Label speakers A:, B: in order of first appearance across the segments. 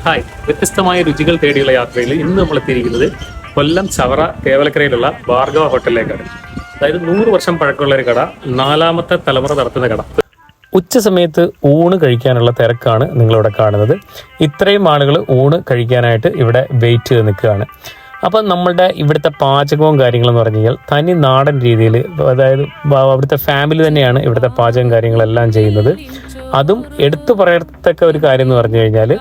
A: Hi, വ്യത്യസ്തമായ രുചികൾ തേടിയുള്ള യാത്രയിൽ ഇന്ന് നമ്മൾ എത്തിയിരിക്കുന്നത് കൊല്ലം ചവറ തേവലക്കരയിലുള്ള ഭാർഗവ ഹോട്ടലിലേക്കാണ്. അതായത് 100 വർഷം പഴക്കമുള്ള ഒരു കട, 4ാമത്തെ തലമുറ നടത്തുന്ന കട. ഉച്ച സമയത്ത് ഊണ് കഴിക്കാനുള്ള തിരക്കാണ് നിങ്ങളിവിടെ കാണുന്നത്. ഇത്രയും ആളുകൾ ഊണ് കഴിക്കാനായിട്ട് ഇവിടെ വെയിറ്റ് ചെയ്ത് നിൽക്കുകയാണ്. അപ്പം നമ്മളുടെ ഇവിടുത്തെ പാചകവും കാര്യങ്ങളെന്ന് പറഞ്ഞു കഴിഞ്ഞാൽ തനി നാടൻ രീതിയിൽ, അതായത് അവിടുത്തെ ഫാമിലി തന്നെയാണ് ഇവിടുത്തെ പാചകം കാര്യങ്ങളെല്ലാം ചെയ്യുന്നത്. അതും എടുത്തു പറയത്തക്ക ഒരു കാര്യം എന്ന് പറഞ്ഞു കഴിഞ്ഞാൽ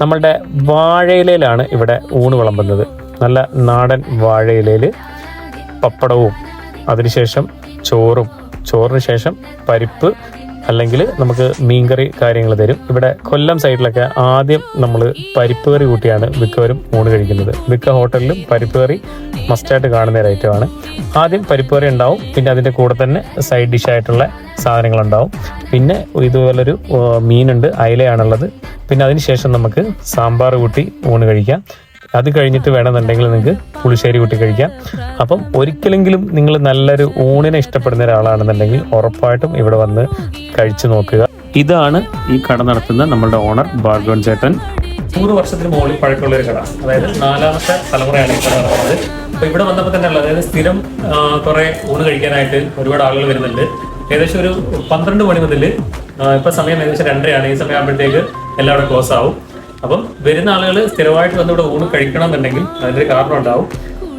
A: നമ്മളുടെ വാഴയിലയിലാണ് ഇവിടെ ഊണ് വിളമ്പുന്നത്. നല്ല നാടൻ വാഴയിലയിൽ പപ്പടവും, അതിനുശേഷം ചോറിന് ശേഷം പരിപ്പ് അല്ലെങ്കിൽ നമുക്ക് മീൻകറി കാര്യങ്ങൾ തരും. ഇവിടെ കൊല്ലം സൈഡിലൊക്കെ ആദ്യം നമ്മൾ പരിപ്പ് കറി കൂട്ടിയാണ് മിക്കവരും ഊണ് കഴിക്കുന്നത്. മിക്ക ഹോട്ടലിലും പരിപ്പ് കറി മസ്റ്റായിട്ട് കാണുന്ന ഒരു ഐറ്റമാണ്. ആദ്യം പരിപ്പ് കറി ഉണ്ടാവും, പിന്നെ അതിൻ്റെ കൂടെ തന്നെ സൈഡ് ഡിഷായിട്ടുള്ള സാധനങ്ങളുണ്ടാവും. പിന്നെ ഇതുപോലൊരു മീനുണ്ട്, അയിലയാണുള്ളത്. പിന്നെ അതിന് ശേഷം നമുക്ക് സാമ്പാർ കൂട്ടി ഊണ് കഴിക്കാം. അത് കഴിഞ്ഞിട്ട് വേണമെന്നുണ്ടെങ്കിൽ നിങ്ങൾക്ക് പുളിശ്ശേരി കൂട്ടി കഴിക്കാം. അപ്പം ഒരിക്കലെങ്കിലും നിങ്ങൾ നല്ലൊരു ഊണിനെ ഇഷ്ടപ്പെടുന്ന ഒരാളാണെന്നുണ്ടെങ്കിൽ ഉറപ്പായിട്ടും ഇവിടെ വന്ന് കഴിച്ചു നോക്കുക. ഇതാണ് ഈ കട നടത്തുന്ന നമ്മളുടെ ഓണർ ഭാർഗവൻ ചേട്ടൻ. 100 വർഷത്തിന് മുകളിൽ പഴക്കമുള്ള ഒരു കട, അതായത് 4ാമത്തെ തലമുറയാണ് ഈ കട നടത്തുന്നത്. അപ്പോൾ ഇവിടെ വന്നപ്പോൾ തന്നെ ഉള്ളത്, അതായത് സ്ഥിരം കുറേ ഊണ് കഴിക്കാനായിട്ട് ഒരുപാട് ആളുകൾ വരുന്നുണ്ട്. ഏകദേശം ഒരു 12 മണി മുതൽ ഇപ്പം സമയം ഏകദേശം 2:30 ഈ സമയമാകുമ്പോഴത്തേക്ക് എല്ലാവരും ക്ലോസ് ആവും. അപ്പം വരുന്ന ആളുകൾ സ്ഥിരമായിട്ട് വന്ന് ഇവിടെ ഊണ് കഴിക്കണം എന്നുണ്ടെങ്കിൽ അതിൻ്റെ കാരണം ഉണ്ടാവും.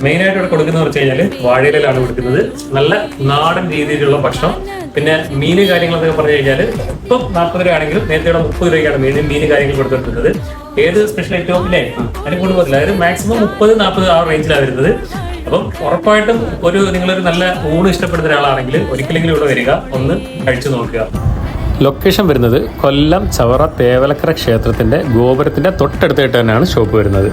A: മെയിനായിട്ട് ഇവിടെ കൊടുക്കുന്നത് വെച്ച് കഴിഞ്ഞാൽ വാഴയിലാണ് കൊടുക്കുന്നത്. നല്ല നാടൻ രീതിയിലുള്ള ഭക്ഷണം. പിന്നെ മീന് കാര്യങ്ങളൊക്കെ പറഞ്ഞു കഴിഞ്ഞാൽ ഇപ്പം 40 രൂപയാണെങ്കിലും നേരത്തെ 30 രൂപയ്ക്കാണ് മീന് കാര്യങ്ങൾ കൊടുത്തിട്ടുള്ളത്. ഏത് സ്പെഷ്യൽ ഐറ്റവും ഇല്ലേ അതിന് കൂടി പോകില്ല. അതായത് മാക്സിമം 30-40 ആ റേഞ്ചിലാണ് വരുന്നത്. അപ്പം ഉറപ്പായിട്ടും നിങ്ങളൊരു നല്ല ഊണ് ഇഷ്ടപ്പെടുന്ന ഒരാളാണെങ്കിൽ ഒരിക്കലെങ്കിലും ഇവിടെ വരിക, ഒന്ന് കഴിച്ചു നോക്കുക. ലൊക്കേഷൻ വരുന്നത് കൊല്ലം ചവറ തേവലക്കര ക്ഷേത്രത്തിൻ്റെ ഗോപുരത്തിൻ്റെ തൊട്ടടുത്തായിട്ട് തന്നെയാണ് ഷോപ്പ് വരുന്നത്.